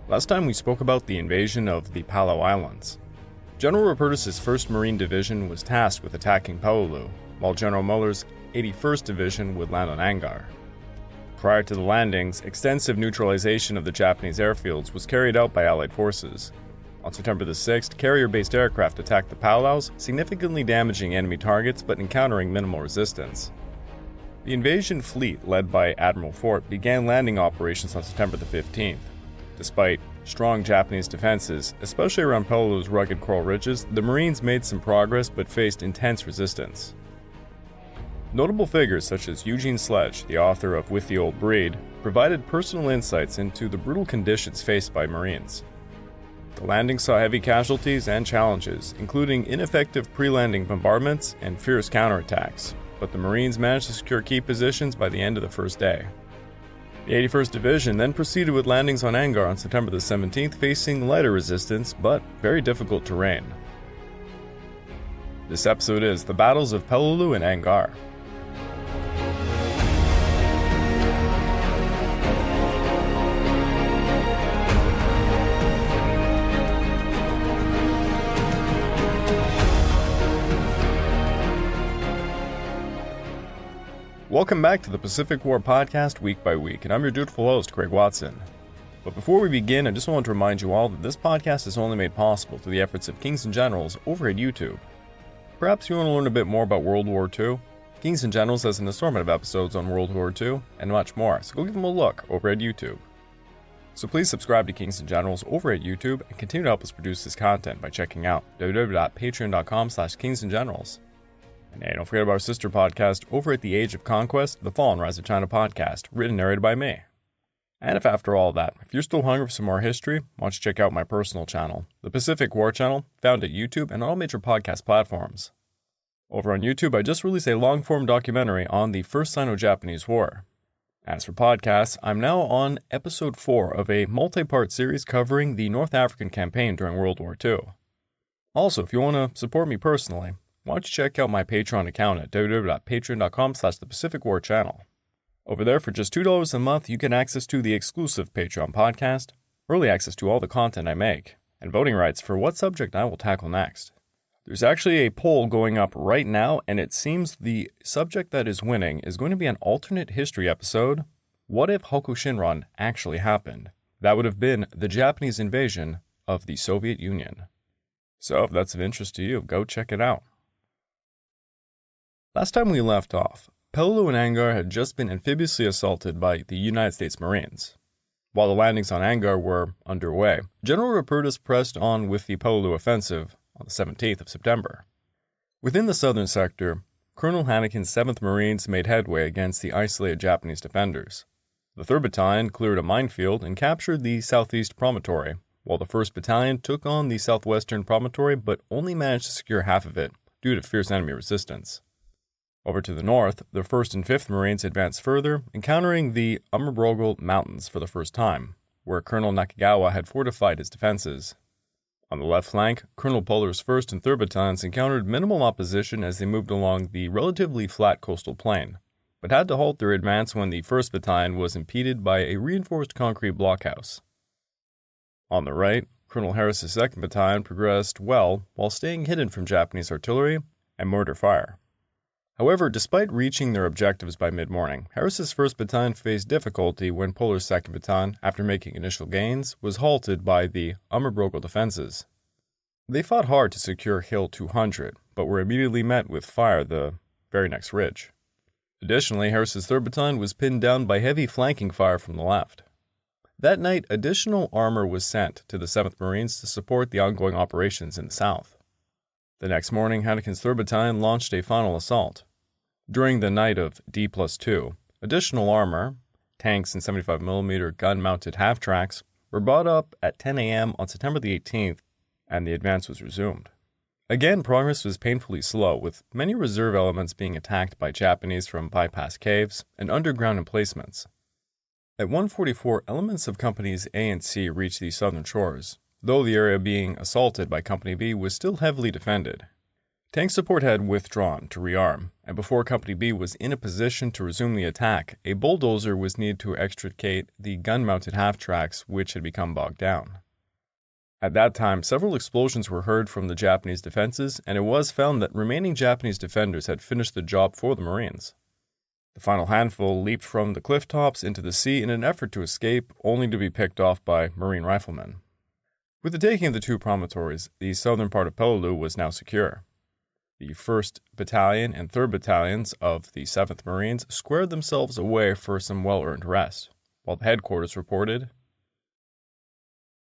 Last time we spoke about the invasion of the Palau Islands. General Rupertus's 1st Marine Division was tasked with attacking Peleliu, while General Müller's 81st Division would land on Angaur. Prior to the landings, extensive neutralization of the Japanese airfields was carried out by Allied forces. On September the 6th, carrier-based aircraft attacked the Palaus, significantly damaging enemy targets but encountering minimal resistance. The invasion fleet, led by Admiral Fort, began landing operations on September the 15th. Despite strong Japanese defenses, especially around Peleliu's rugged coral ridges, the Marines made some progress but faced intense resistance. Notable figures such as Eugene Sledge, the author of With the Old Breed, provided personal insights into the brutal conditions faced by Marines. The landing saw heavy casualties and challenges, including ineffective pre-landing bombardments and fierce counterattacks, but the Marines managed to secure key positions by the end of the first day. The 81st Division then proceeded with landings on Angaur on September the 17th, facing lighter resistance but very difficult terrain. This episode is The Battles of Peleliu and Angaur. Welcome back to the Pacific War Podcast week by week, and I'm your dutiful host, Craig Watson. But before we begin, I just want to remind you all that this podcast is only made possible through the efforts of Kings and Generals over at YouTube. Perhaps you want to learn a bit more about World War II? Kings and Generals has an assortment of episodes on World War II and much more, so go give them a look over at YouTube. So please subscribe to Kings and Generals over at YouTube and continue to help us produce this content by checking out www.patreon.com/kingsandgenerals. And hey, don't forget about our sister podcast over at The Age of Conquest, the Fall and Rise of China podcast, written and narrated by me. And if after all that, if you're still hungry for some more history, why don't you check out my personal channel, the Pacific War Channel, found at YouTube and all major podcast platforms. Over on YouTube, I just released a long-form documentary on the First Sino-Japanese War. As for podcasts, I'm now on episode 4 of a multi-part series covering the North African campaign during World War II. Also, if you want to support me personally, why don't you check out my Patreon account at www.patreon.com/thepacificwarchannel. Over there, for just $2 a month, you get access to the exclusive Patreon podcast, early access to all the content I make, and voting rights for what subject I will tackle next. There's actually a poll going up right now, and it seems the subject that is winning is going to be an alternate history episode. What if Hokushinran actually happened? That would have been the Japanese invasion of the Soviet Union. So if that's of interest to you, go check it out. Last time we left off, Peleliu and Angaur had just been amphibiously assaulted by the United States Marines. While the landings on Angaur were underway, General Rupertus pressed on with the Peleliu offensive on the 17th of September. Within the southern sector, Colonel Hanneken's 7th Marines made headway against the isolated Japanese defenders. The 3rd Battalion cleared a minefield and captured the southeast promontory, while the 1st Battalion took on the southwestern promontory but only managed to secure half of it due to fierce enemy resistance. Over to the north, the 1st and 5th Marines advanced further, encountering the Umbrogel Mountains for the first time, where Colonel Nakagawa had fortified his defenses. On the left flank, Colonel Puller's 1st and 3rd Battalions encountered minimal opposition as they moved along the relatively flat coastal plain, but had to halt their advance when the 1st Battalion was impeded by a reinforced concrete blockhouse. On the right, Colonel Harris's 2nd Battalion progressed well while staying hidden from Japanese artillery and mortar fire. However, despite reaching their objectives by mid-morning, Harris's 1st Battalion faced difficulty when Puller's 2nd Battalion, after making initial gains, was halted by the Umbrogel defenses. They fought hard to secure Hill 200, but were immediately met with fire the very next ridge. Additionally, Harris's 3rd Battalion was pinned down by heavy flanking fire from the left. That night, additional armor was sent to the 7th Marines to support the ongoing operations in the south. The next morning, Hanneken's 3rd Battalion launched a final assault. During the night of D+2, additional armor, tanks and 75mm gun-mounted half-tracks, were brought up at 10 a.m. on September the 18th, and the advance was resumed. Again, progress was painfully slow, with many reserve elements being attacked by Japanese from bypass caves and underground emplacements. At 1:44, elements of Companies A and C reached the southern shores, though the area being assaulted by Company B was still heavily defended. Tank support had withdrawn to rearm, and before Company B was in a position to resume the attack, a bulldozer was needed to extricate the gun-mounted half-tracks which had become bogged down. At that time, several explosions were heard from the Japanese defenses, and it was found that remaining Japanese defenders had finished the job for the Marines. The final handful leaped from the cliff tops into the sea in an effort to escape, only to be picked off by Marine riflemen. With the taking of the two promontories, the southern part of Peleliu was now secure. The 1st Battalion and 3rd Battalions of the 7th Marines squared themselves away for some well-earned rest, while the headquarters reported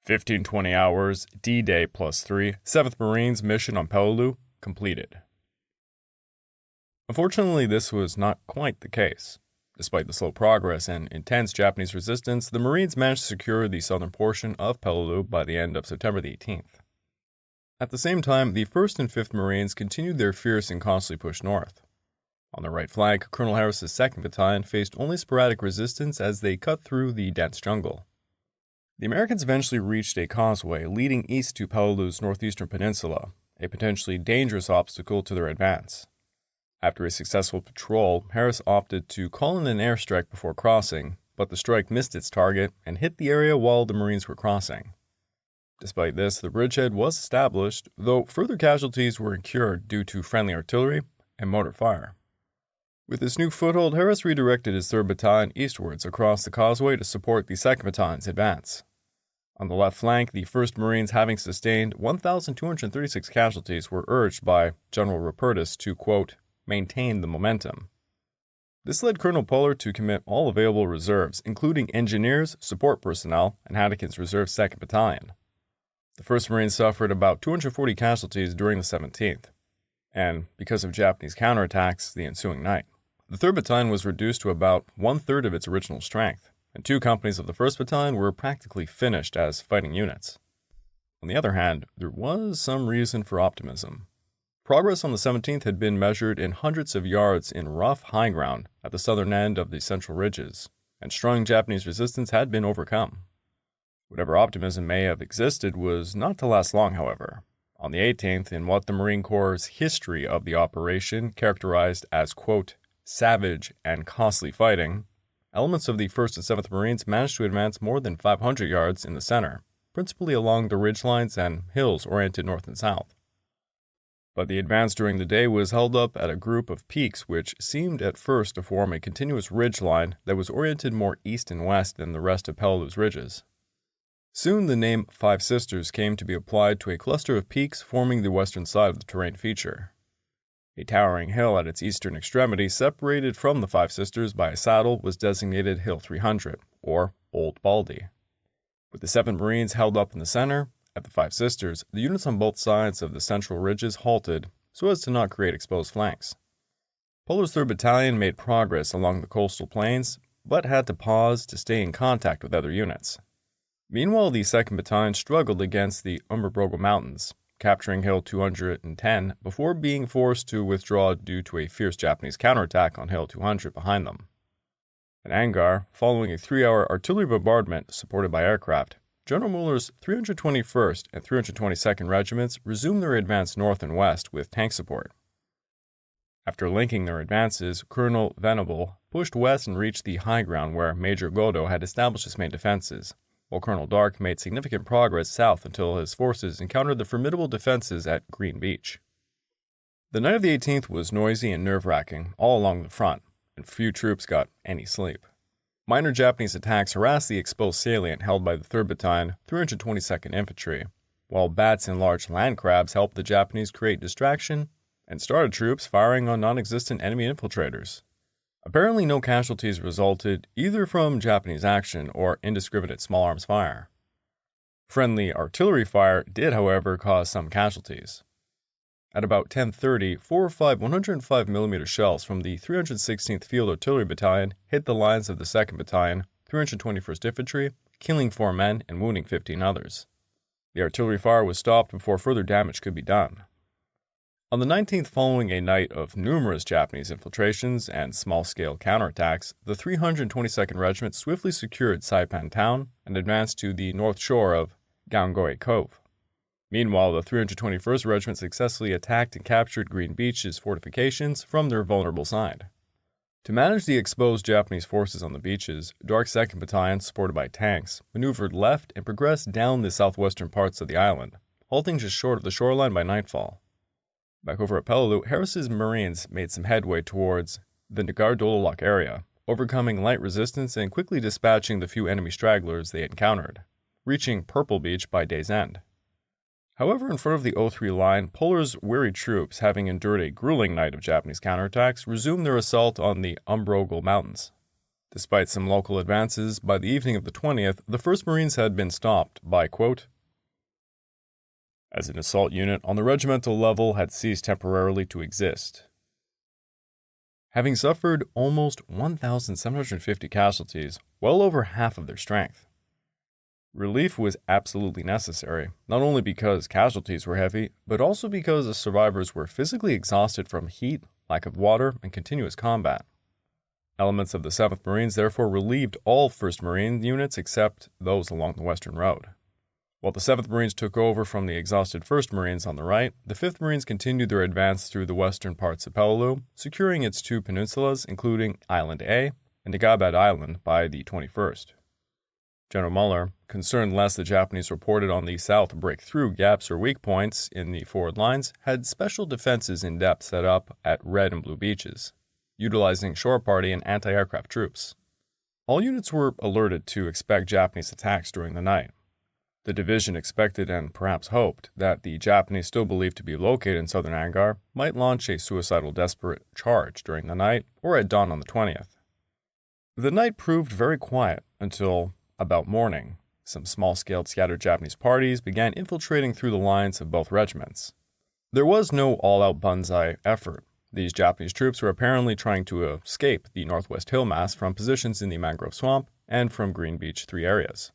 15-20 hours, D-Day +3, 7th Marines mission on Peleliu completed. Unfortunately, this was not quite the case. Despite the slow progress and intense Japanese resistance, the Marines managed to secure the southern portion of Peleliu by the end of September the 18th. At the same time, the 1st and 5th Marines continued their fierce and costly push north. On the right flank, Colonel Harris's 2nd Battalion faced only sporadic resistance as they cut through the dense jungle. The Americans eventually reached a causeway leading east to Peleliu's northeastern peninsula, a potentially dangerous obstacle to their advance. After a successful patrol, Harris opted to call in an airstrike before crossing, but the strike missed its target and hit the area while the Marines were crossing. Despite this, the bridgehead was established, though further casualties were incurred due to friendly artillery and mortar fire. With this new foothold, Harris redirected his 3rd Battalion eastwards across the causeway to support the 2nd Battalion's advance. On the left flank, the 1st Marines, having sustained 1,236 casualties, were urged by General Rupertus to, quote, maintain the momentum. This led Colonel Müller to commit all available reserves, including engineers, support personnel, and Haddoken's Reserve 2nd Battalion. The 1st Marines suffered about 240 casualties during the 17th, and because of Japanese counterattacks the ensuing night. The 3rd Battalion was reduced to about one-third of its original strength, and 2 companies of the 1st Battalion were practically finished as fighting units. On the other hand, there was some reason for optimism. Progress on the 17th had been measured in hundreds of yards in rough high ground at the southern end of the central ridges, and strong Japanese resistance had been overcome. Whatever optimism may have existed was not to last long, however. On the 18th, in what the Marine Corps' history of the operation characterized as, quote, savage and costly fighting, elements of the 1st and 7th Marines managed to advance more than 500 yards in the center, principally along the ridgelines and hills oriented north and south. But the advance during the day was held up at a group of peaks which seemed at first to form a continuous ridgeline that was oriented more east and west than the rest of Peleliu's ridges. Soon the name Five Sisters came to be applied to a cluster of peaks forming the western side of the terrain feature. A towering hill at its eastern extremity, separated from the Five Sisters by a saddle, was designated Hill 300, or Old Baldy. With the 7th Marines held up in the center, at the Five Sisters, the units on both sides of the central ridges halted so as to not create exposed flanks. Puller's 3rd Battalion made progress along the coastal plains, but had to pause to stay in contact with other units. Meanwhile, the 2nd Battalion struggled against the Umberbrogo Mountains, capturing Hill 210 before being forced to withdraw due to a fierce Japanese counterattack on Hill 200 behind them. At Angaur, following a 3-hour artillery bombardment supported by aircraft, General Müller's 321st and 322nd Regiments resumed their advance north and west with tank support. After linking their advances, Colonel Venable pushed west and reached the high ground where Major Godo had established his main defenses, while Colonel Dark made significant progress south until his forces encountered the formidable defenses at Green Beach. The night of the 18th was noisy and nerve-wracking all along the front, and few troops got any sleep. Minor Japanese attacks harassed the exposed salient held by the 3rd Battalion, 322nd Infantry, while bats and large land crabs helped the Japanese create distraction and started troops firing on non-existent enemy infiltrators. Apparently no casualties resulted either from Japanese action or indiscriminate small arms fire. Friendly artillery fire did, however, cause some casualties. At about 10:30, 4 or 5 105mm shells from the 316th Field Artillery Battalion hit the lines of the 2nd Battalion, 321st Infantry, killing 4 men and wounding 15 others. The artillery fire was stopped before further damage could be done. On the 19th, following a night of numerous Japanese infiltrations and small-scale counterattacks, the 322nd Regiment swiftly secured Saipan Town and advanced to the north shore of Gaongoi Cove. Meanwhile, the 321st Regiment successfully attacked and captured Green Beach's fortifications from their vulnerable side. To manage the exposed Japanese forces on the beaches, Dark's 2nd Battalion, supported by tanks, maneuvered left and progressed down the southwestern parts of the island, halting just short of the shoreline by nightfall. Back over at Peleliu, Harris's Marines made some headway towards the Nagar-Dololak area, overcoming light resistance and quickly dispatching the few enemy stragglers they encountered, reaching Purple Beach by day's end. However, in front of the O3 line, Polar's weary troops, having endured a grueling night of Japanese counterattacks, resumed their assault on the Umbrogal Mountains. Despite some local advances, by the evening of the 20th, the 1st Marines had been stopped by, quote, as an assault unit on the regimental level had ceased temporarily to exist. Having suffered almost 1,750 casualties, well over half of their strength. Relief was absolutely necessary, not only because casualties were heavy, but also because the survivors were physically exhausted from heat, lack of water, and continuous combat. Elements of the 7th Marines therefore relieved all 1st Marine units except those along the western road. While the 7th Marines took over from the exhausted 1st Marines on the right, the 5th Marines continued their advance through the western parts of Peleliu, securing its 2 peninsulas, including Island A and Dagobad Island, by the 21st. General Müller, concerned lest the Japanese reported on the south break through gaps or weak points in the forward lines, had special defenses in depth set up at Red and Blue Beaches, utilizing shore party and anti-aircraft troops. All units were alerted to expect Japanese attacks during the night. The division expected and perhaps hoped that the Japanese, still believed to be located in southern Angaur, might launch a suicidal desperate charge during the night or at dawn on the 20th. The night proved very quiet until about morning. Some small-scale scattered Japanese parties began infiltrating through the lines of both regiments. There was no all-out banzai effort. These Japanese troops were apparently trying to escape the northwest hill mass from positions in the mangrove swamp and from Green Beach 3 areas.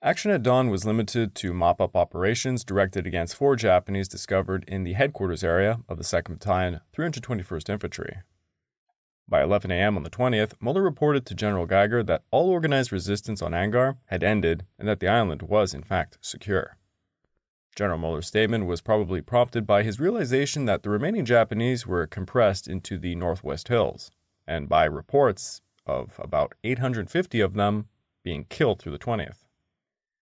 Action at dawn was limited to mop-up operations directed against 4 Japanese discovered in the headquarters area of the 2nd Battalion, 321st Infantry. By 11 a.m. on the 20th, Müller reported to General Geiger that all organized resistance on Angaur had ended and that the island was, in fact, secure. General Müller's statement was probably prompted by his realization that the remaining Japanese were compressed into the northwest hills, and by reports of about 850 of them being killed through the 20th.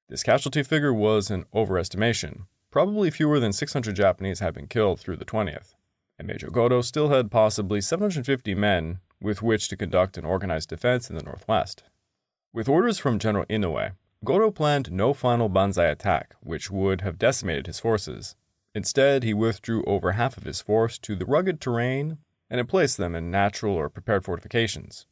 This casualty figure was an overestimation. Probably fewer than 600 Japanese had been killed through the 20th, and Major Goto still had possibly 750 men with which to conduct an organized defense in the northwest. With orders from General Inoue, Goto planned no final banzai attack, which would have decimated his forces. Instead, he withdrew over half of his force to the rugged terrain and had placed them in natural or prepared fortifications.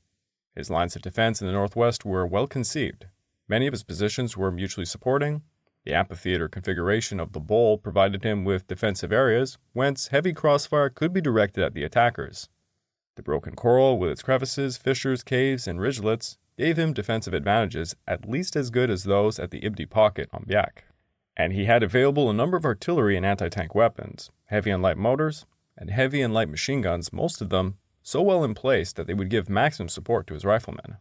His lines of defense in the northwest were well conceived. Many of his positions were mutually supporting. The amphitheater configuration of the bowl provided him with defensive areas, whence heavy crossfire could be directed at the attackers. The broken coral, with its crevices, fissures, caves, and ridgelets, gave him defensive advantages at least as good as those at the Ibdi Pocket on Biak. And he had available a number of artillery and anti-tank weapons, heavy and light motors, and heavy and light machine guns, most of them so well in place that they would give maximum support to his riflemen.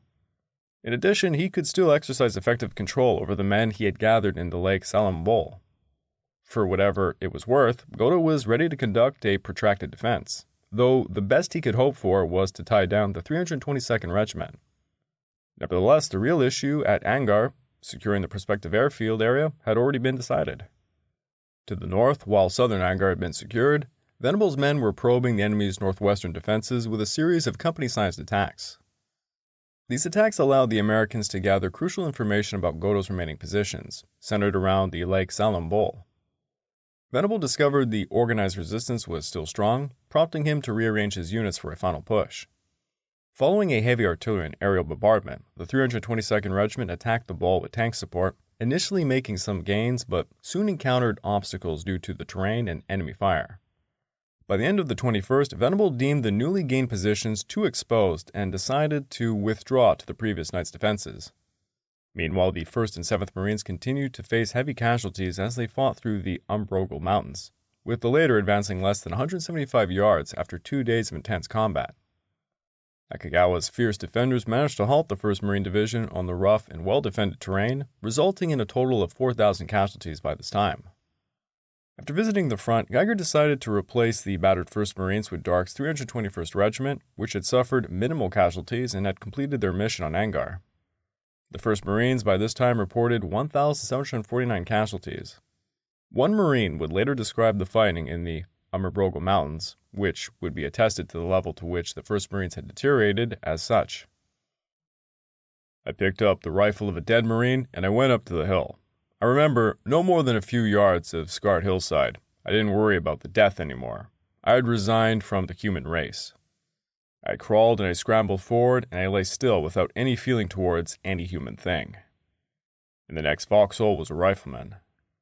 In addition, he could still exercise effective control over the men he had gathered in the Lake Salam Bowl. For whatever it was worth, Goto was ready to conduct a protracted defense, though the best he could hope for was to tie down the 322nd Regiment. Nevertheless, the real issue at Angaur, securing the prospective airfield area, had already been decided. To the north, while southern Angaur had been secured, Venable's men were probing the enemy's northwestern defenses with a series of company-sized attacks. These attacks allowed the Americans to gather crucial information about Goto's remaining positions, centered around the Lake Salam Bowl. Venable discovered the organized resistance was still strong, prompting him to rearrange his units for a final push. Following a heavy artillery and aerial bombardment, the 322nd Regiment attacked the bowl with tank support, initially making some gains but soon encountered obstacles due to the terrain and enemy fire. By the end of the 21st, Venable deemed the newly gained positions too exposed and decided to withdraw to the previous night's defenses. Meanwhile, the 1st and 7th Marines continued to face heavy casualties as they fought through the Umbrogal Mountains, with the latter advancing less than 175 yards after 2 days of intense combat. Akagawa's fierce defenders managed to halt the 1st Marine Division on the rough and well-defended terrain, resulting in a total of 4,000 casualties by this time. After visiting the front, Geiger decided to replace the battered 1st Marines with Dark's 321st Regiment, which had suffered minimal casualties and had completed their mission on Angaur. The 1st Marines by this time reported 1,749 casualties. One Marine would later describe the fighting in the Ummerbrogo Mountains, which would be attested to the level to which the 1st Marines had deteriorated, as such. I picked up the rifle of a dead Marine and I went up to the hill. I remember no more than a few yards of scarred hillside. I didn't worry about the death anymore. I had resigned from the human race. I crawled and I scrambled forward and I lay still without any feeling towards any human thing. In the next foxhole was a rifleman.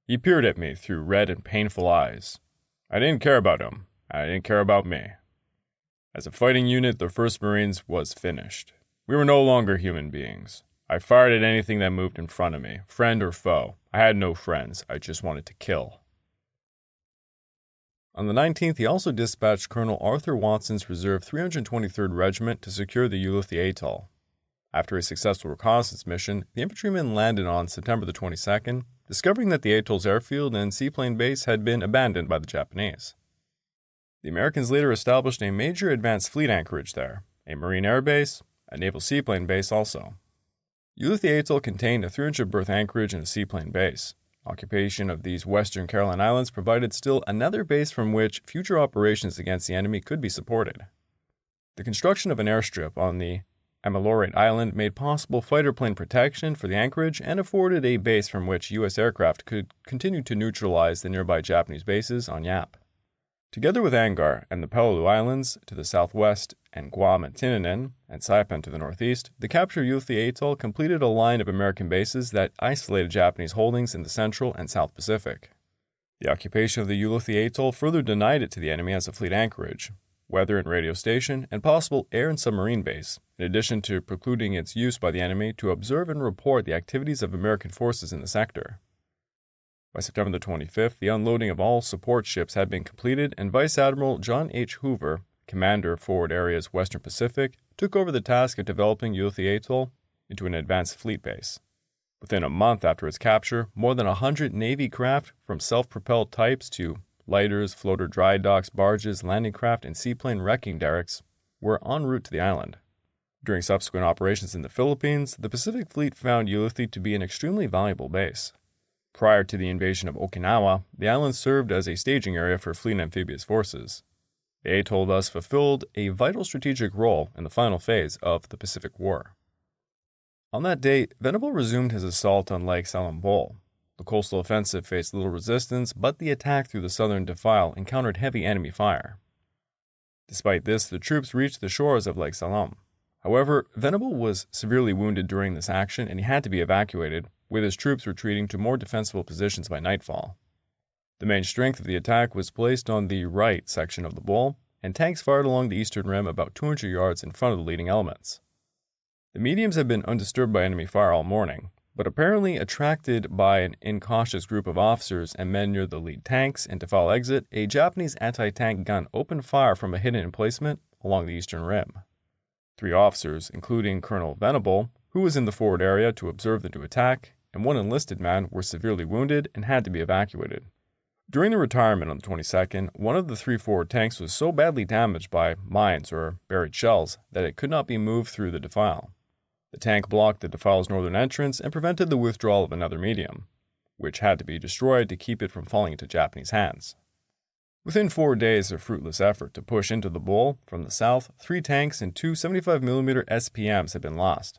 He peered at me through red and painful eyes. I didn't care about him. I didn't care about me. As a fighting unit, the 1st Marines was finished. We were no longer human beings. I fired at anything that moved in front of me, friend or foe. I had no friends. I just wanted to kill. On the 19th, he also dispatched Colonel Arthur Watson's reserve 323rd Regiment to secure the Ulithi Atoll. After a successful reconnaissance mission, the infantrymen landed on September the 22nd, discovering that the atoll's airfield and seaplane base had been abandoned by the Japanese. The Americans later established a major advanced fleet anchorage there, a marine air base, a naval seaplane base also. Ulithi Atoll contained a 300-berth anchorage and a seaplane base. Occupation of these western Caroline Islands provided still another base from which future operations against the enemy could be supported. The construction of an airstrip on the Amilorate Island made possible fighter plane protection for the anchorage and afforded a base from which U.S. aircraft could continue to neutralize the nearby Japanese bases on Yap. Together with Angaur and the Peleliu Islands to the southwest and Guam and Tinian and Saipan to the northeast, the capture of Ulithi Atoll completed a line of American bases that isolated Japanese holdings in the Central and South Pacific. The occupation of the Ulithi Atoll further denied it to the enemy as a fleet anchorage, weather and radio station, and possible air and submarine base, in addition to precluding its use by the enemy to observe and report the activities of American forces in the sector. By September the 25th, the unloading of all support ships had been completed, and Vice Admiral John H. Hoover, commander Forward Areas Western Pacific, took over the task of developing Ulithi Atoll into an advanced fleet base. Within a month after its capture, more than 100 Navy craft, from self-propelled types to lighters, floater dry docks, barges, landing craft, and seaplane wrecking derricks, were en route to the island. During subsequent operations in the Philippines, the Pacific Fleet found Ulithi to be an extremely valuable base. Prior to the invasion of Okinawa, the island served as a staging area for fleet amphibious forces. The atoll thus fulfilled a vital strategic role in the final phase of the Pacific War. On that date, Venable resumed his assault on Lake Salambol. The coastal offensive faced little resistance, but the attack through the southern defile encountered heavy enemy fire. Despite this, the troops reached the shores of Lake Salam. However, Venable was severely wounded during this action and he had to be evacuated, with his troops retreating to more defensible positions by nightfall. The main strength of the attack was placed on the right section of the bowl, and tanks fired along the eastern rim about 200 yards in front of the leading elements. The mediums had been undisturbed by enemy fire all morning, but apparently attracted by an incautious group of officers and men near the lead tanks and defile exit, a Japanese anti-tank gun opened fire from a hidden emplacement along the eastern rim. 3 officers, including Colonel Venable, who was in the forward area to observe the new attack, and 1 enlisted man were severely wounded and had to be evacuated. During the retirement on the 22nd, one of the 3 forward tanks was so badly damaged by mines or buried shells that it could not be moved through the defile. The tank blocked the defile's northern entrance and prevented the withdrawal of another medium, which had to be destroyed to keep it from falling into Japanese hands. Within 4 days of fruitless effort to push into the bowl from the south, 3 tanks and 2 75mm SPMs had been lost.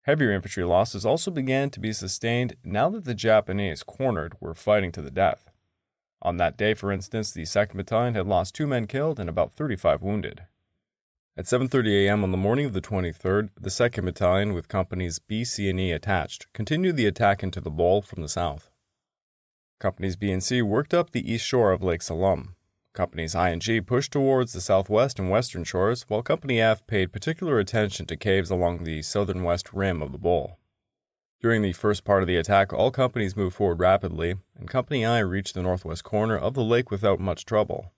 Heavier infantry losses also began to be sustained now that the Japanese, cornered, were fighting to the death. On that day, for instance, the 2nd Battalion had lost 2 men killed and about 35 wounded. At 7:30 a.m. on the morning of the 23rd, the 2nd Battalion, with companies B, C, and E attached, continued the attack into the bowl from the south. Companies B and C worked up the east shore of Lake Salom. Companies I and G pushed towards the southwest and western shores, while Company F paid particular attention to caves along the southern west rim of the bowl. During the first part of the attack, all companies moved forward rapidly, and Company I reached the northwest corner of the lake without much trouble.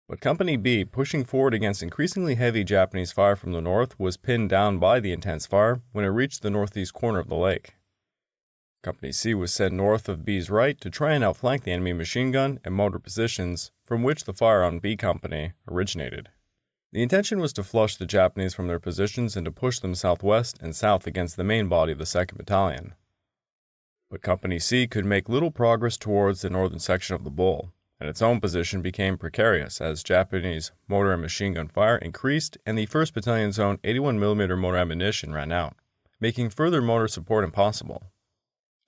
But Company B, pushing forward against increasingly heavy Japanese fire from the north, was pinned down by the intense fire when it reached the northeast corner of the lake. Company C was sent north of B's right to try and outflank the enemy machine gun and motor positions from which the fire on B Company originated. The intention was to flush the Japanese from their positions and to push them southwest and south against the main body of the 2nd Battalion. But Company C could make little progress towards the northern section of the Bull, and its own position became precarious as Japanese mortar and machine gun fire increased and the 1st Battalion's own 81mm mortar ammunition ran out, making further mortar support impossible.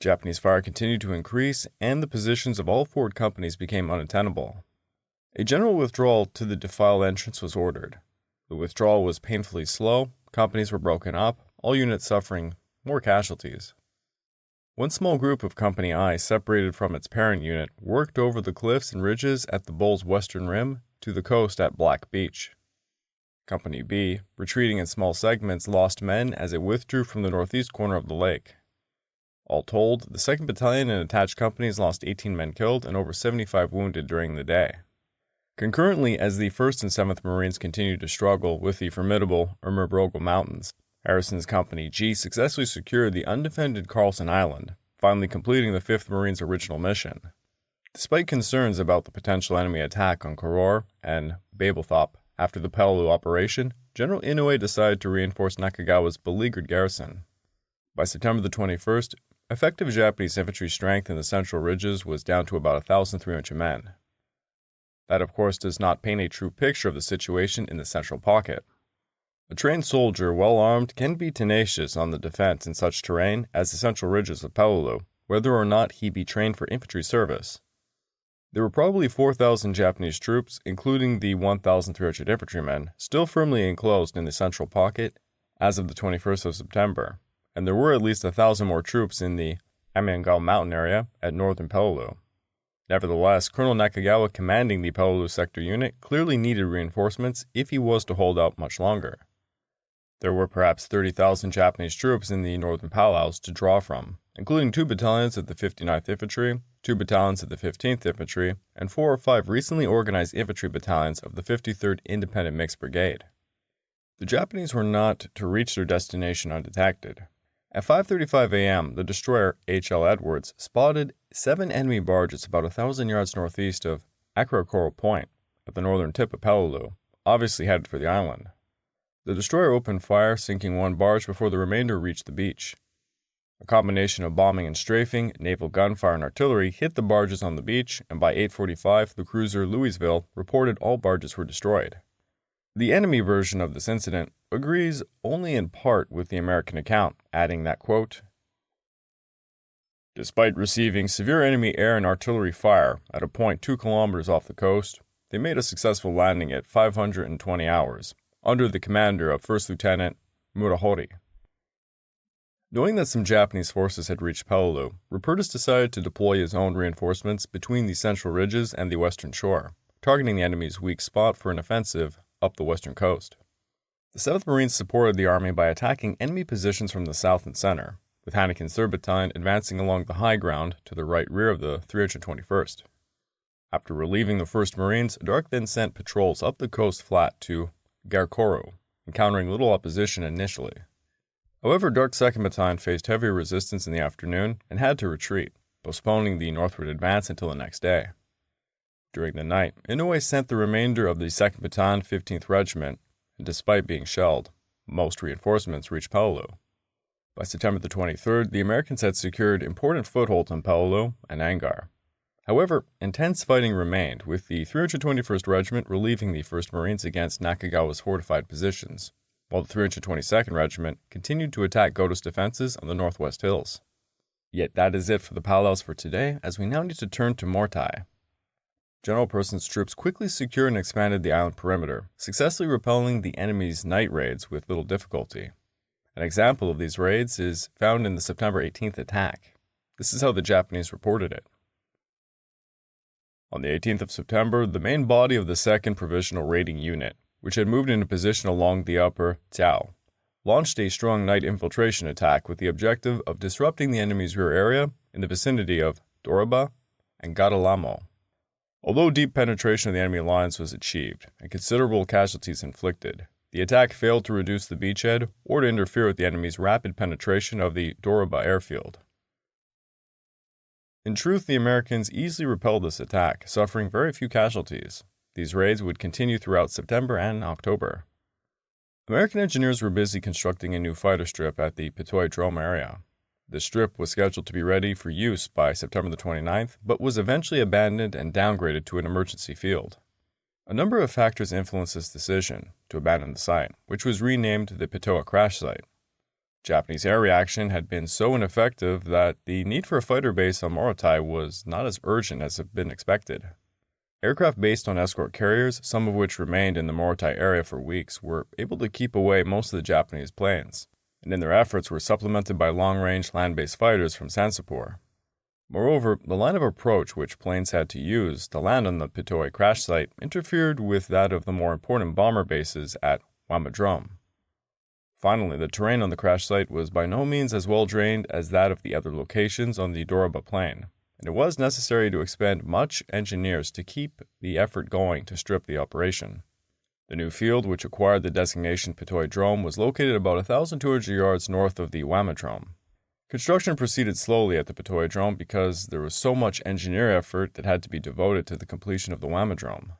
Japanese fire continued to increase, and the positions of all forward companies became untenable. A general withdrawal to the defiled entrance was ordered. The withdrawal was painfully slow, companies were broken up, all units suffering more casualties. One small group of Company I, separated from its parent unit, worked over the cliffs and ridges at the Bull's western rim to the coast at Black Beach. Company B, retreating in small segments, lost men as it withdrew from the northeast corner of the lake. All told, the 2nd Battalion and attached companies lost 18 men killed and over 75 wounded during the day. Concurrently, as the 1st and 7th Marines continued to struggle with the formidable Ermabrogo Mountains, Harrison's Company G successfully secured the undefended Carlson Island, finally completing the 5th Marines' original mission. Despite concerns about the potential enemy attack on Koror and Babelthorpe after the Peleliu operation, General Inoue decided to reinforce Nakagawa's beleaguered garrison. By September the 21st, effective Japanese infantry strength in the central ridges was down to about 1,300 men. That, of course, does not paint a true picture of the situation in the central pocket. A trained soldier, well armed, can be tenacious on the defense in such terrain as the central ridges of Peleliu, whether or not he be trained for infantry service. There were probably 4,000 Japanese troops, including the 1,300 infantrymen, still firmly enclosed in the central pocket as of the 21st of September, and there were at least 1,000 more troops in the Amangao mountain area at northern Peleliu. Nevertheless, Colonel Nakagawa commanding the Peleliu sector unit clearly needed reinforcements if he was to hold out much longer. There were perhaps 30,000 Japanese troops in the northern Palaus to draw from, including 2 battalions of the 59th Infantry, 2 battalions of the 15th Infantry, and 4 or 5 recently organized infantry battalions of the 53rd Independent Mixed Brigade. The Japanese were not to reach their destination undetected. At 5:35 a.m., the destroyer H.L. Edwards spotted 7 enemy barges about 1,000 yards northeast of Akrakoro Point, at the northern tip of Peleliu, obviously headed for the island. The destroyer opened fire, sinking 1 barge before the remainder reached the beach. A combination of bombing and strafing, naval gunfire and artillery hit the barges on the beach, and by 8:45 the cruiser Louisville reported all barges were destroyed. The enemy version of this incident agrees only in part with the American account, adding that, quote, "Despite receiving severe enemy air and artillery fire at a point 2 kilometers off the coast, they made a successful landing at 520 hours, under the commander of First Lieutenant Murahori." Knowing that some Japanese forces had reached Peleliu, Rupertus decided to deploy his own reinforcements between the central ridges and the western shore, targeting the enemy's weak spot for an offensive up the western coast. The 7th Marines supported the army by attacking enemy positions from the south and center, with Hanneken's 3rd Battalion advancing along the high ground to the right rear of the 321st. After relieving the 1st Marines, Dark then sent patrols up the coast flat to Garkoro, encountering little opposition initially. However, Dark's 2nd Battalion faced heavy resistance in the afternoon and had to retreat, postponing the northward advance until the next day. During the night, Inoue sent the remainder of the 2nd Battalion, 15th Regiment, and despite being shelled, most reinforcements reached Peleliu. By September the 23rd, the Americans had secured important footholds on Peleliu and Angaur. However, intense fighting remained, with the 321st Regiment relieving the 1st Marines against Nakagawa's fortified positions, while the 322nd Regiment continued to attack Goto's defenses on the northwest hills. Yet that is it for the Palaus for today, as we now need to turn to Mortai. General Person's troops quickly secured and expanded the island perimeter, successfully repelling the enemy's night raids with little difficulty. An example of these raids is found in the September 18th attack. This is how the Japanese reported it. On the 18th of September, the main body of the 2nd Provisional Raiding Unit, which had moved into position along the upper Tiao, launched a strong night infiltration attack with the objective of disrupting the enemy's rear area in the vicinity of Doroba and Gadalamo. Although deep penetration of the enemy lines was achieved and considerable casualties inflicted, the attack failed to reduce the beachhead or to interfere with the enemy's rapid penetration of the Doroba airfield. In truth, the Americans easily repelled this attack, suffering very few casualties. These raids would continue throughout September and October. American engineers were busy constructing a new fighter strip at the Pitoy Drome area. The strip was scheduled to be ready for use by September the 29th, but was eventually abandoned and downgraded to an emergency field. A number of factors influenced this decision to abandon the site, which was renamed the Pitoa Crash Site. Japanese air reaction had been so ineffective that the need for a fighter base on Morotai was not as urgent as had been expected. Aircraft based on escort carriers, some of which remained in the Morotai area for weeks, were able to keep away most of the Japanese planes, and in their efforts were supplemented by long-range land-based fighters from Sansapor. Moreover, the line of approach which planes had to use to land on the Pitoy crash site interfered with that of the more important bomber bases at Wamadrome. Finally, the terrain on the crash site was by no means as well drained as that of the other locations on the Doroba Plain, and it was necessary to expend much engineers to keep the effort going to strip the operation. The new field, which acquired the designation Pitoy Drome, was located about 1,200 yards north of the Wamadrome. Construction proceeded slowly at the Pitoy Drome because there was so much engineer effort that had to be devoted to the completion of the Wamadrome.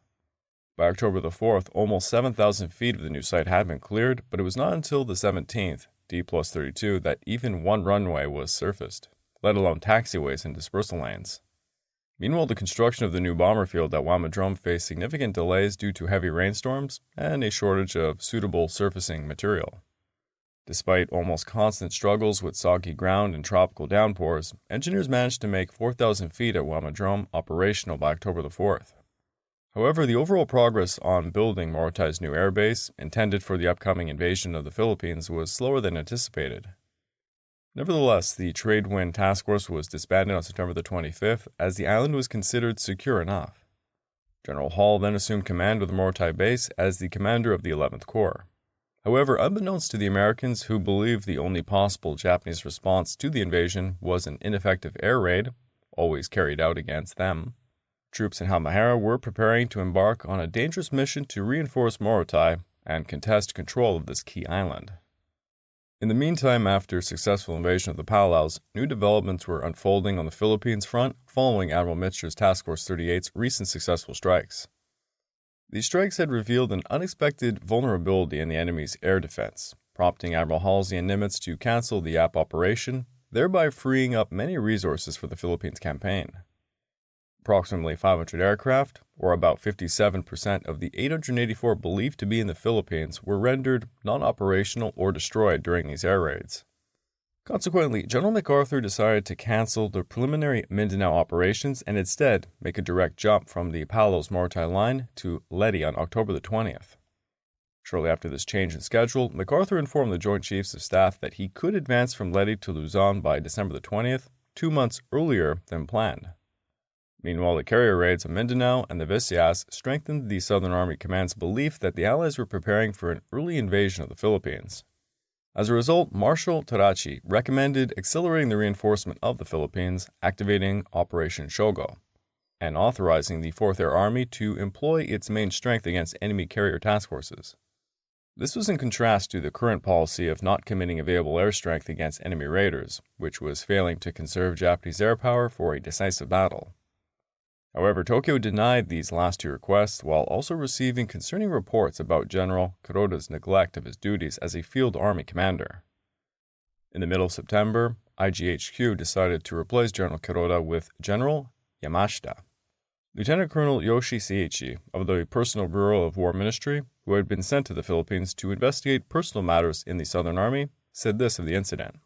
By October the 4th, almost 7,000 feet of the new site had been cleared, but it was not until the 17th, D+32, that even one runway was surfaced, let alone taxiways and dispersal lanes. Meanwhile, the construction of the new bomber field at Wamadrome faced significant delays due to heavy rainstorms and a shortage of suitable surfacing material. Despite almost constant struggles with soggy ground and tropical downpours, engineers managed to make 4,000 feet at Wamadrome operational by October the 4th. However, the overall progress on building Morotai's new airbase, intended for the upcoming invasion of the Philippines, was slower than anticipated. Nevertheless, the Trade Wind Task Force was disbanded on September the 25th, as the island was considered secure enough. General Hall then assumed command of the Morotai base as the commander of the 11th Corps. However, unbeknownst to the Americans, who believed the only possible Japanese response to the invasion was an ineffective air raid, always carried out against them, troops in Halmahera were preparing to embark on a dangerous mission to reinforce Morotai and contest control of this key island. In the meantime, after successful invasion of the Palaos, new developments were unfolding on the Philippines front following Admiral Mitscher's Task Force 38's recent successful strikes. These strikes had revealed an unexpected vulnerability in the enemy's air defense, prompting Admiral Halsey and Nimitz to cancel the Yap operation, thereby freeing up many resources for the Philippines campaign. Approximately 500 aircraft, or about 57% of the 884 believed to be in the Philippines, were rendered non-operational or destroyed during these air raids. Consequently, General MacArthur decided to cancel the preliminary Mindanao operations and instead make a direct jump from the Palos-Morotai line to Leyte on October the 20th. Shortly after this change in schedule, MacArthur informed the Joint Chiefs of Staff that he could advance from Leyte to Luzon by December the 20th, 2 months earlier than planned. Meanwhile, the carrier raids of Mindanao and the Visayas strengthened the Southern Army Command's belief that the Allies were preparing for an early invasion of the Philippines. As a result, Marshal Tarachi recommended accelerating the reinforcement of the Philippines, activating Operation Shogo, and authorizing the 4th Air Army to employ its main strength against enemy carrier task forces. This was in contrast to the current policy of not committing available air strength against enemy raiders, which was failing to conserve Japanese air power for a decisive battle. However, Tokyo denied these last two requests while also receiving concerning reports about General Kuroda's neglect of his duties as a field army commander. In the middle of September, IGHQ decided to replace General Kuroda with General Yamashita. Lieutenant Colonel Yoshi Seiichi of the Personal Bureau of War Ministry, who had been sent to the Philippines to investigate personal matters in the Southern Army, said this of the incident.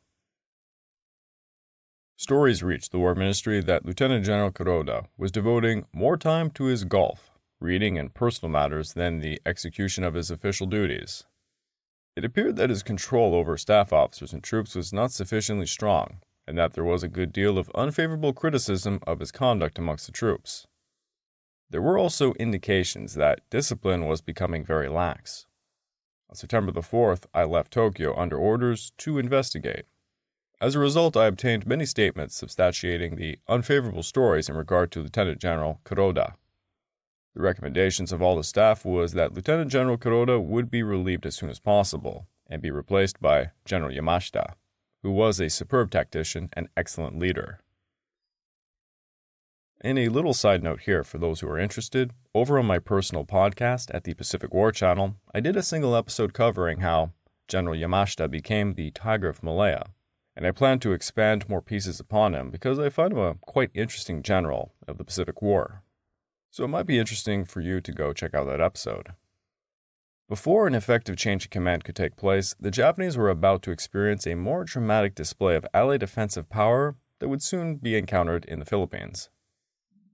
Stories reached the War Ministry that Lieutenant General Kuroda was devoting more time to his golf, reading, and personal matters than the execution of his official duties. It appeared that his control over staff officers and troops was not sufficiently strong, and that there was a good deal of unfavorable criticism of his conduct amongst the troops. There were also indications that discipline was becoming very lax. On September the 4th, I left Tokyo under orders to investigate. As a result, I obtained many statements substantiating the unfavorable stories in regard to Lieutenant General Kuroda. The recommendations of all the staff was that Lieutenant General Kuroda would be relieved as soon as possible and be replaced by General Yamashita, who was a superb tactician and excellent leader. And a little side note here for those who are interested, over on my personal podcast at the Pacific War Channel, I did a single episode covering how General Yamashita became the Tiger of Malaya, and I plan to expand more pieces upon him because I find him a quite interesting general of the Pacific War. So it might be interesting for you to go check out that episode. Before an effective change of command could take place, the Japanese were about to experience a more dramatic display of Allied offensive power that would soon be encountered in the Philippines.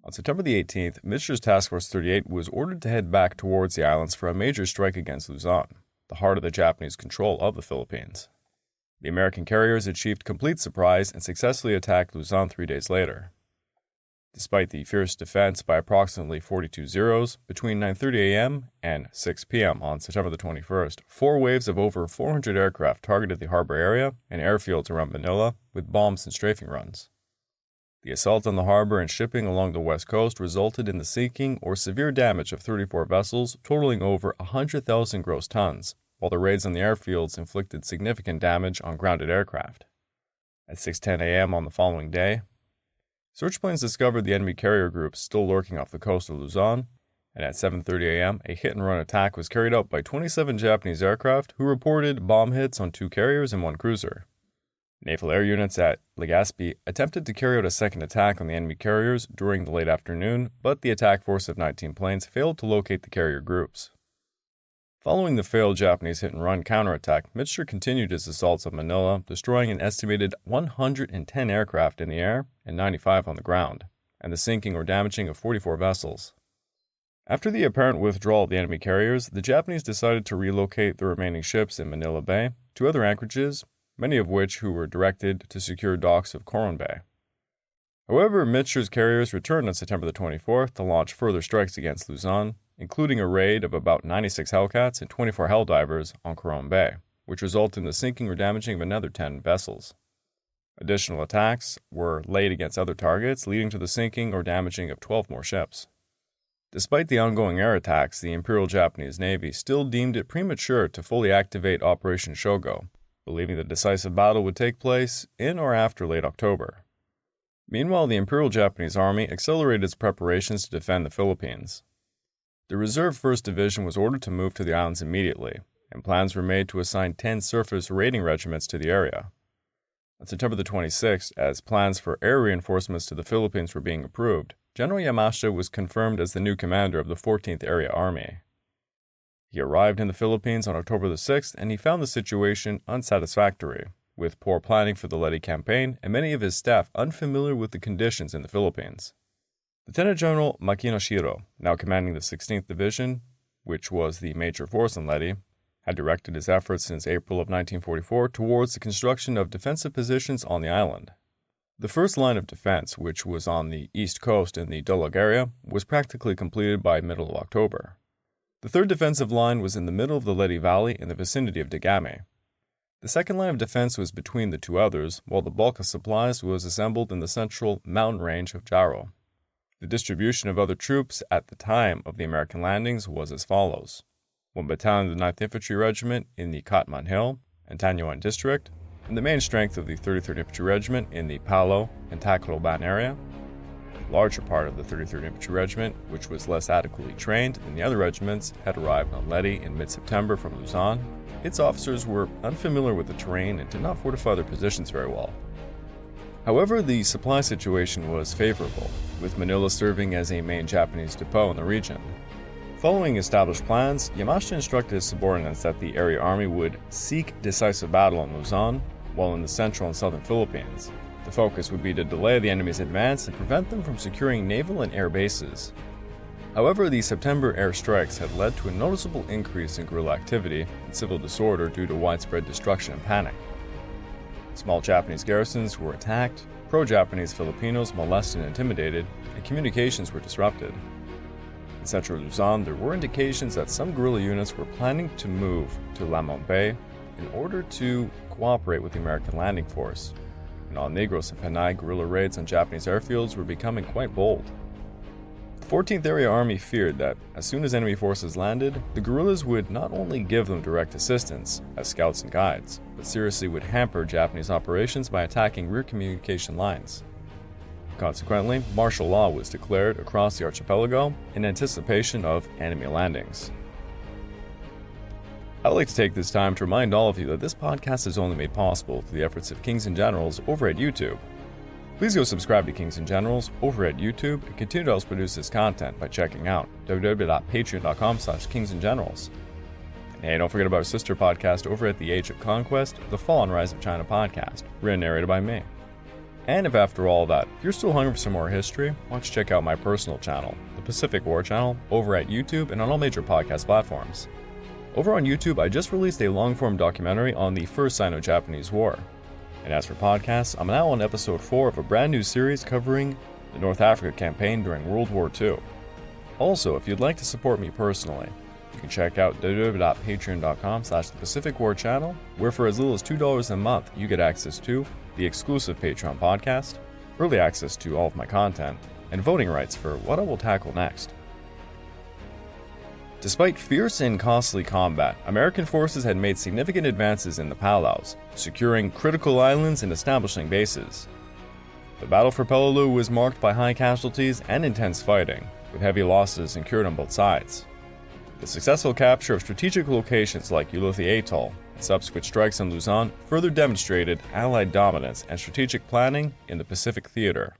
On September the 18th, Mütter's Task Force 38 was ordered to head back towards the islands for a major strike against Luzon, the heart of the Japanese control of the Philippines. The American carriers achieved complete surprise and successfully attacked Luzon 3 days later. Despite the fierce defense by approximately 42 Zeros, between 9:30 a.m. and 6 p.m. on September the 21st, 4 waves of over 400 aircraft targeted the harbor area and airfields around Manila with bombs and strafing runs. The assault on the harbor and shipping along the west coast resulted in the sinking or severe damage of 34 vessels totaling over 100,000 gross tons, while the raids on the airfields inflicted significant damage on grounded aircraft. At 6:10 a.m. on the following day, search planes discovered the enemy carrier group still lurking off the coast of Luzon, and at 7:30 a.m. a hit-and-run attack was carried out by 27 Japanese aircraft who reported bomb hits on 2 carriers and 1 cruiser. Naval air units at Legazpi attempted to carry out a second attack on the enemy carriers during the late afternoon, but the attack force of 19 planes failed to locate the carrier groups. Following the failed Japanese hit-and-run counterattack, Müller continued his assaults on Manila, destroying an estimated 110 aircraft in the air and 95 on the ground, and the sinking or damaging of 44 vessels. After the apparent withdrawal of the enemy carriers, the Japanese decided to relocate the remaining ships in Manila Bay to other anchorages, many of which were directed to secure docks of Coron Bay. However, Müller's carriers returned on September the 24th to launch further strikes against Luzon, including a raid of about 96 Hellcats and 24 Helldivers on Coron Bay, which resulted in the sinking or damaging of another 10 vessels. Additional attacks were laid against other targets, leading to the sinking or damaging of 12 more ships. Despite the ongoing air attacks, the Imperial Japanese Navy still deemed it premature to fully activate Operation Shogo, believing the decisive battle would take place in or after late October. Meanwhile, the Imperial Japanese Army accelerated its preparations to defend the Philippines. The Reserve 1st Division was ordered to move to the islands immediately, and plans were made to assign 10 surface raiding regiments to the area. On September the 26th, as plans for air reinforcements to the Philippines were being approved, General Yamashita was confirmed as the new commander of the 14th Area Army. He arrived in the Philippines on October the 6th, and he found the situation unsatisfactory, with poor planning for the Leyte campaign and many of his staff unfamiliar with the conditions in the Philippines. Lieutenant General Makinoshiro, now commanding the 16th Division, which was the major force in Leyte, had directed his efforts since April of 1944 towards the construction of defensive positions on the island. The first line of defense, which was on the east coast in the Dolog area, was practically completed by middle of October. The third defensive line was in the middle of the Leyte Valley in the vicinity of Dagame. The second line of defense was between the two others, while the bulk of supplies was assembled in the central mountain range of Jaro. The distribution of other troops at the time of the American landings was as follows: 1 battalion of the 9th Infantry Regiment in the Katman Hill and Tanyuan District, and the main strength of the 33rd Infantry Regiment in the Palo and Tacloban area. A larger part of the 33rd Infantry Regiment, which was less adequately trained than the other regiments, had arrived on Leyte in mid-September from Luzon. Its officers were unfamiliar with the terrain and did not fortify their positions very well. However, the supply situation was favorable, with Manila serving as a main Japanese depot in the region. Following established plans, Yamashita instructed his subordinates that the area army would seek decisive battle on Luzon, while in the central and southern Philippines, the focus would be to delay the enemy's advance and prevent them from securing naval and air bases. However, the September airstrikes had led to a noticeable increase in guerrilla activity and civil disorder due to widespread destruction and panic. Small Japanese garrisons were attacked, pro-Japanese Filipinos molested and intimidated, and communications were disrupted. In central Luzon, there were indications that some guerrilla units were planning to move to Lamon Bay in order to cooperate with the American landing force. And on Negros and Panay, guerrilla raids on Japanese airfields were becoming quite bold. The 14th Area Army feared that as soon as enemy forces landed, the guerrillas would not only give them direct assistance as scouts and guides, but seriously would hamper Japanese operations by attacking rear communication lines. Consequently, martial law was declared across the archipelago in anticipation of enemy landings. I would like to take this time to remind all of you that this podcast is only made possible through the efforts of Kings and Generals over at YouTube. Please go subscribe to Kings and Generals over at YouTube and continue to help us produce this content by checking out www.patreon.com/kingsandgenerals. And hey, don't forget about our sister podcast over at The Age of Conquest, The Fall and Rise of China podcast, written and narrated by me. And if after all that, you're still hungry for some more history, why don't you check out my personal channel, the Pacific War channel, over at YouTube and on all major podcast platforms. Over on YouTube, I just released a long-form documentary on the First Sino-Japanese War. And as for podcasts, I'm now on episode 4 of a brand new series covering the North Africa campaign during World War II. Also, if you'd like to support me personally, you can check out www.patreon.com/thepacificwarchannel, where for as little as $2 a month, you get access to the exclusive Patreon podcast, early access to all of my content, and voting rights for what I will tackle next. Despite fierce and costly combat, American forces had made significant advances in the Palaus, securing critical islands and establishing bases. The battle for Peleliu was marked by high casualties and intense fighting, with heavy losses incurred on both sides. The successful capture of strategic locations like Ulithi Atoll and subsequent strikes on Luzon further demonstrated Allied dominance and strategic planning in the Pacific theater.